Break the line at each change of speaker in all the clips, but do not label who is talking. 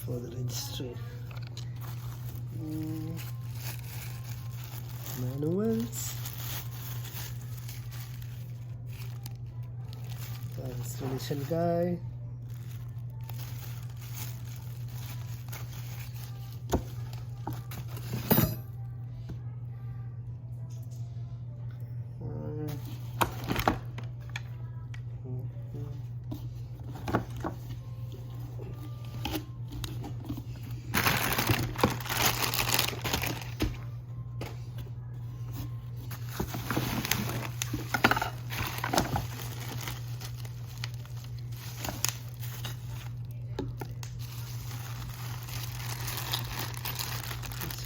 for the registry. Manuals. The installation guide.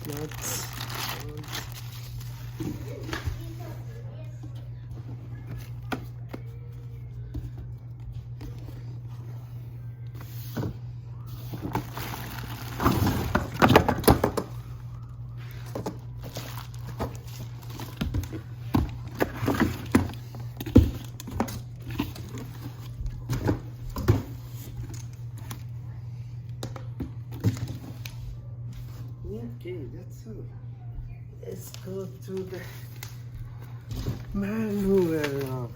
Nuts. Okay, that's all. Let's go to the manual.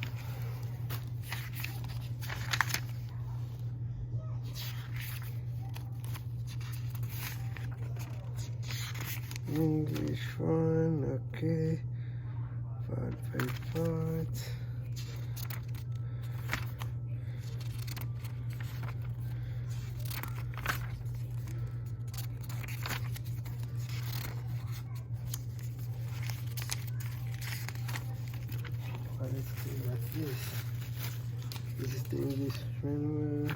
English one, okay. Part by part. Let's do like this. This is the English manual.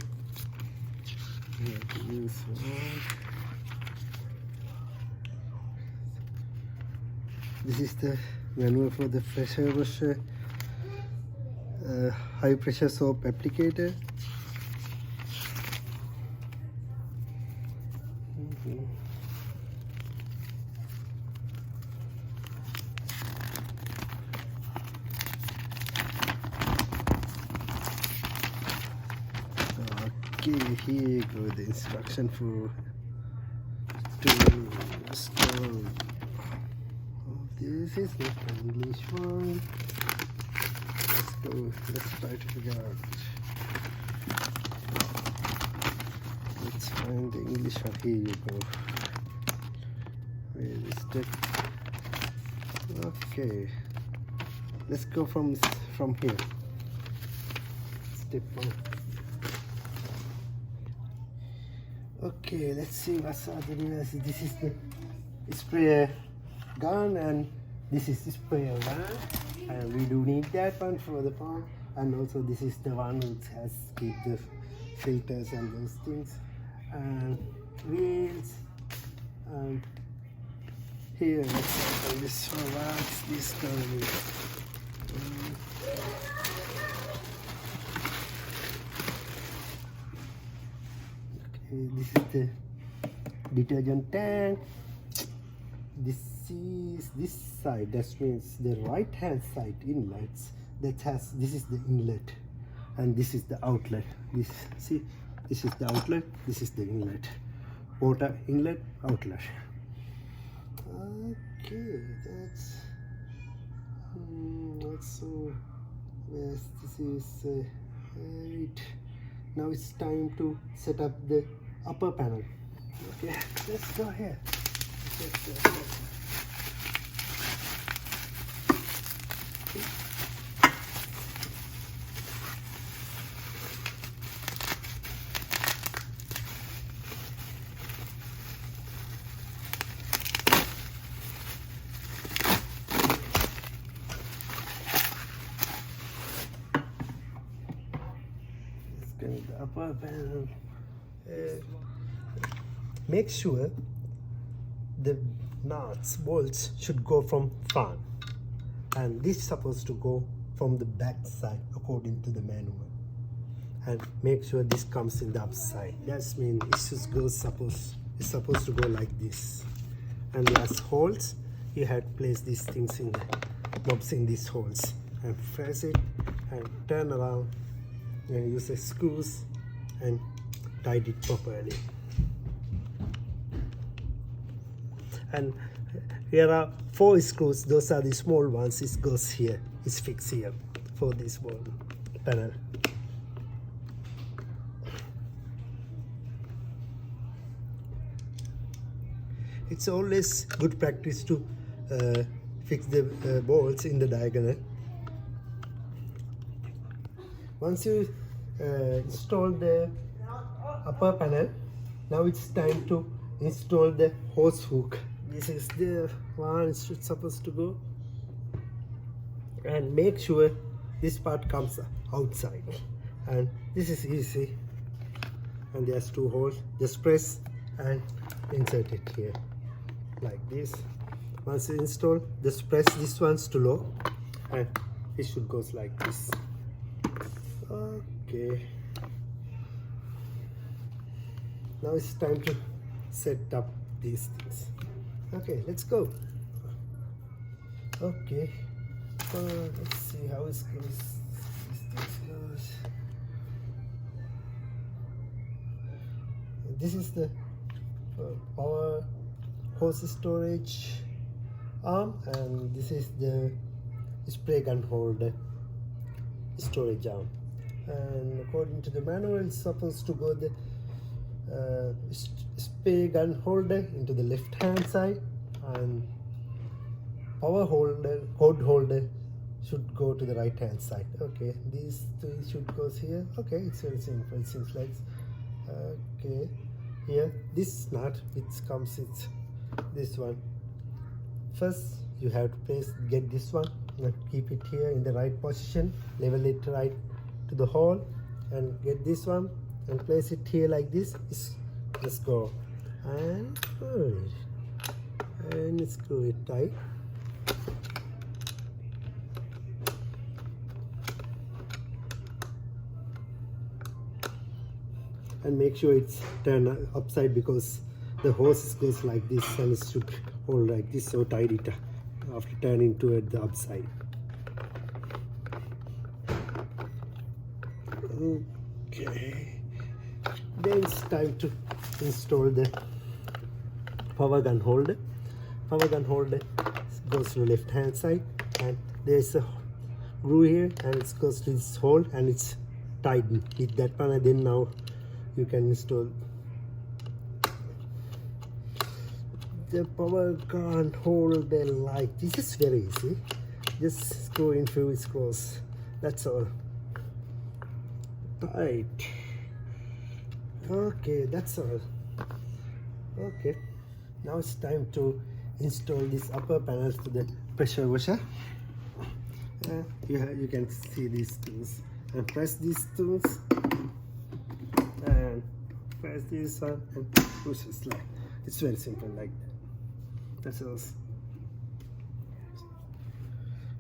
We have to use one. This is the manual for the pressure washer, high pressure soap applicator. Okay, here you go, the instruction for to install. This is not the English one. Let's go, let's try to figure out. Let's find the English one. Here you go. Where is that? Okay. Let's go from here. Step 1. Okay, let's see what's other device. This is the sprayer gun and this is the sprayer gun, and we do need that one for the pump, and also this is the one which has keep the filters and those things, and wheels, and here let's open this one. What's this going? This is the detergent tank. This is this side, that means the right hand side inlets. This is the inlet and this is the outlet. This is the outlet, this is the inlet. Water inlet, outlet. Okay, that's so yes, this is right. Now it's time to set up the upper panel. Okay, let's go here. The upper panel. Make sure the nuts, bolts should go from front, and this is supposed to go from the back side according to the manual. And make sure this comes in the upside. That means it's supposed to go like this. And as holes, you had to place these things in the knobs in these holes and press it and turn around and use the screws and tied it properly. And here are 4 screws. Those are the small ones. It goes here. It's fixed here for this wall panel. It's always good practice to fix the bolts in the diagonal. Once you install the upper panel, now it's time to install the hose hook. This is the one it's supposed to go, and make sure this part comes outside, and this is easy, and there's 2 holes. Just press and insert it here like this. Once you install, just press this ones to low, and it should go like this. Okay, now it's time to set up these things. Okay, let's go. Okay, let's see how it goes. This is the power hose storage arm, and this is the spray gun holder storage arm. And according to the manual, it's supposed to go the spray gun holder into the left hand side, and power holder, cord holder should go to the right hand side. Okay, these 3 should go here. Okay, it's very simple. It seems like okay. Here, this nut, it comes with this one. First, you have to get this one and keep it here in the right position. Level it right to the hole, and get this one and place it here like this. Just go and screw it, and screw it tight. And make sure it's turned upside, because the hose goes like this, and it should hold like this. So tight it after turning to it the upside. Okay, then it's time to install the power gun holder. Power gun holder goes to the left hand side, and there's a screw here, and it goes to this hole, and it's tightened with that one. And then now you can install the power gun holder like this. Is very easy. Just screw in few screws. That's all. Tight. Okay, that's all. Okay, now it's time to install these upper panels to the pressure washer. You can see these tools, and press these tools, and press this one, and push it like. It's very simple like that. That's all.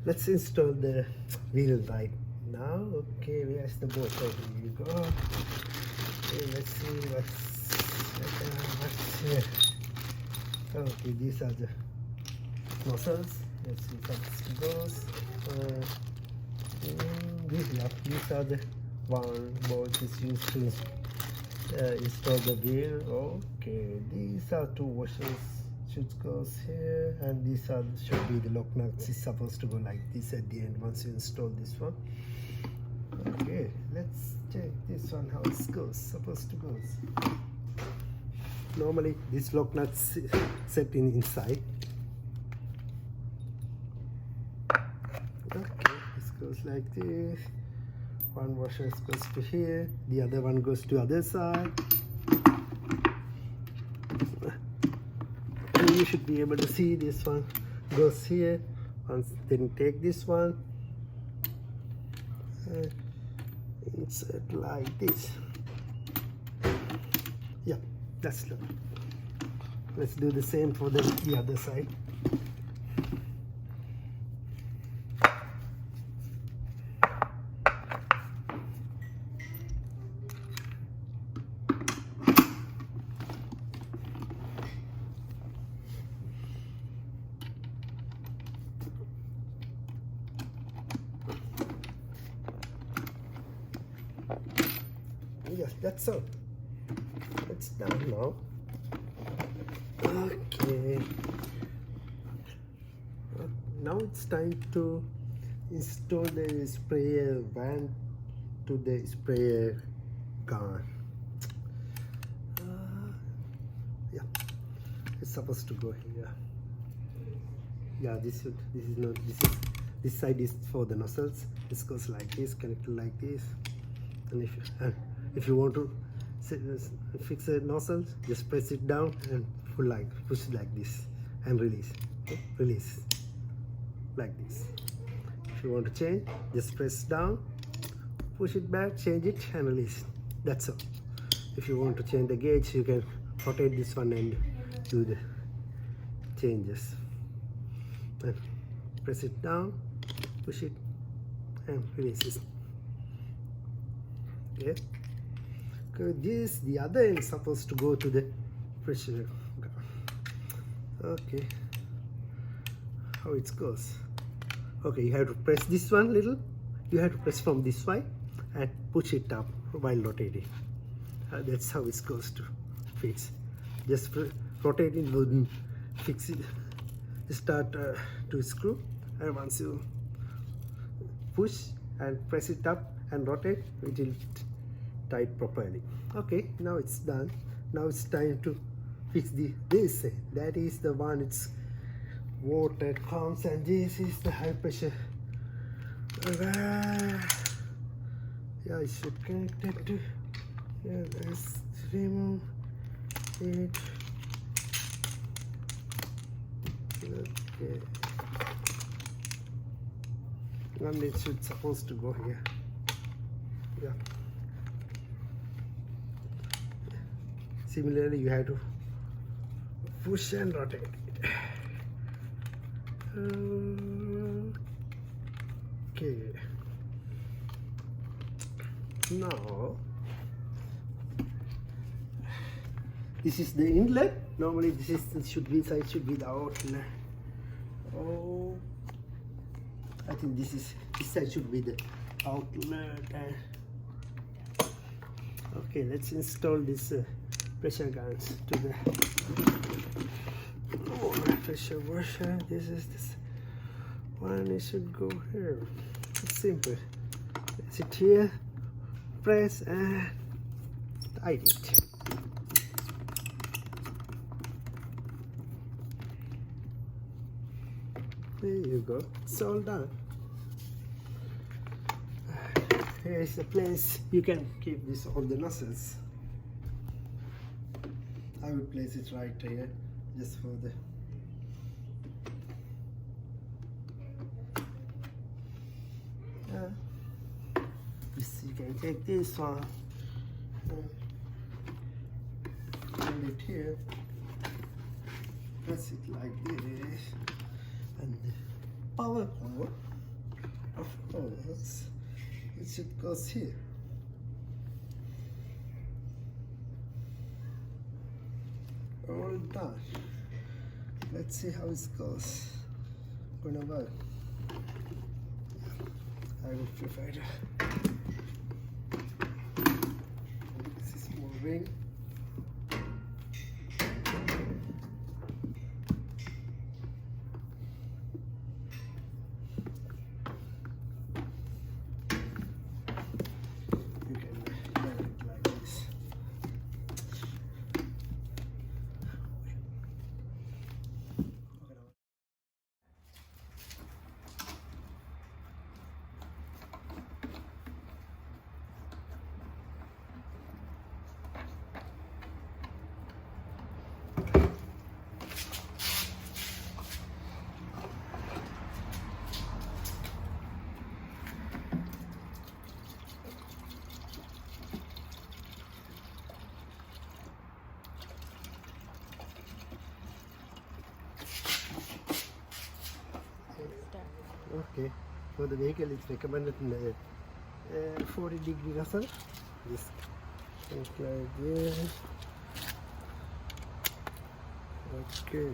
Let's install the wheel right now. Okay, where's the bolt? Oh, here you go. Okay, let's see what's here. Okay, these are the nozzles. Let's see how this goes. These are the one bolts is used to install the wheel. Okay, these are 2 washers. Should go here, and these are should be the lock nuts. It's supposed to go like this at the end once you install this one. Okay, let's check this one how it goes. Supposed to go. Normally this lock nuts set in inside. Okay, this goes like this. One washer goes to here, the other one goes to other side. And you should be able to see this one goes here. Once then take this one and insert like this. Yeah, that's good. Let's do the same for the other side. Yes, that's all. It's done now. Okay, it's time to install the sprayer van to the sprayer gun. Yeah, it's supposed to go here. Yeah, this side is for the nozzles. This goes like this, connected like this. And if you want to fix the nozzle, just press it down and push like this and release. Okay? Release like this. If you want to change, just press down, push it back, change it and release. That's all. If you want to change the gauge, you can rotate this one and do the changes. And press it down, push it and release it. Okay. The other end is supposed to go to the pressure gun. Okay. How it goes? Okay, you have to press this one little. You have to press from this side and push it up while rotating. That's how it goes to fix. Just rotate it, wouldn't fix it. Start to screw, and once you push and press it up and rotate, it will tight properly. Okay, now it's done. Now it's time to fix this. That is the one. It's water comes, and this is the high pressure. Yeah, it should connect it to. Yeah, let's remove it. Okay. And it should supposed to go here. Yeah. Similarly, you have to push and rotate it. Okay. Now, this is the inlet. Normally, this should be the outlet. Oh, I think this side should be the outlet. Okay, let's install this pressure guns to the pressure washer. This is this one. It should go here. It's simple. Sit here, press and tighten it. There you go. It's all done. Here is the place you can keep all the nozzles. I will place it right here, just for the. You can take this one, hold it here, press it like this, and the power cord, of course, it should go here. All done. Let's see how it goes. Gonna work. I will prefer it. This is moving. You can have it like this. Okay, for the vehicle it's recommended in the 40-degree nozzle. Just like this. Okay.